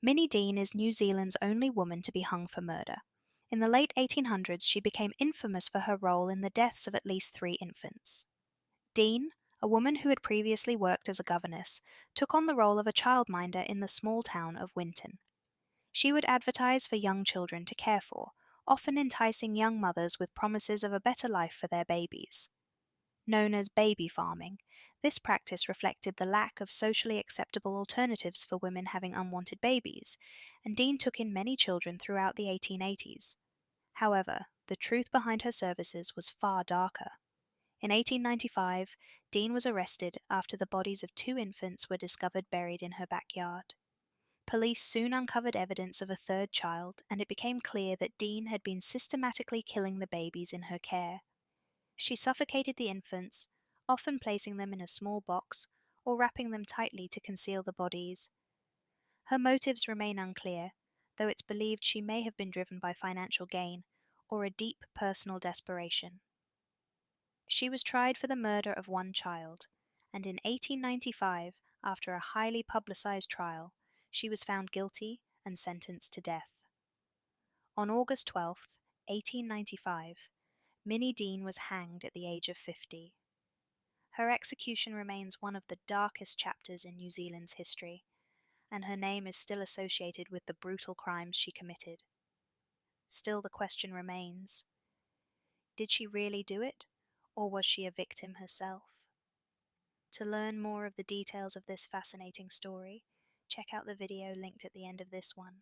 Minnie Dean is New Zealand's only woman to be hung for murder. In the late 1800s, she became infamous for her role in the deaths of at least 3 infants. Dean, a woman who had previously worked as a governess, took on the role of a childminder in the small town of Winton. She would advertise for young children to care for, often enticing young mothers with promises of a better life for their babies. Known as baby farming, this practice reflected the lack of socially acceptable alternatives for women having unwanted babies, and Dean took in many children throughout the 1880s. However, the truth behind her services was far darker. In 1895, Dean was arrested after the bodies of 2 infants were discovered buried in her backyard. Police soon uncovered evidence of a third child, and it became clear that Dean had been systematically killing the babies in her care. She suffocated the infants, often placing them in a small box or wrapping them tightly to conceal the bodies. Her motives remain unclear, though it's believed she may have been driven by financial gain or a deep personal desperation. She was tried for the murder of 1 child, and in 1895, after a highly publicized trial, she was found guilty and sentenced to death. On August 12, 1895, Minnie Dean was hanged at the age of 50. Her execution remains one of the darkest chapters in New Zealand's history, and her name is still associated with the brutal crimes she committed. Still, the question remains: did she really do it, or was she a victim herself? To learn more of the details of this fascinating story, check out the video linked at the end of this one.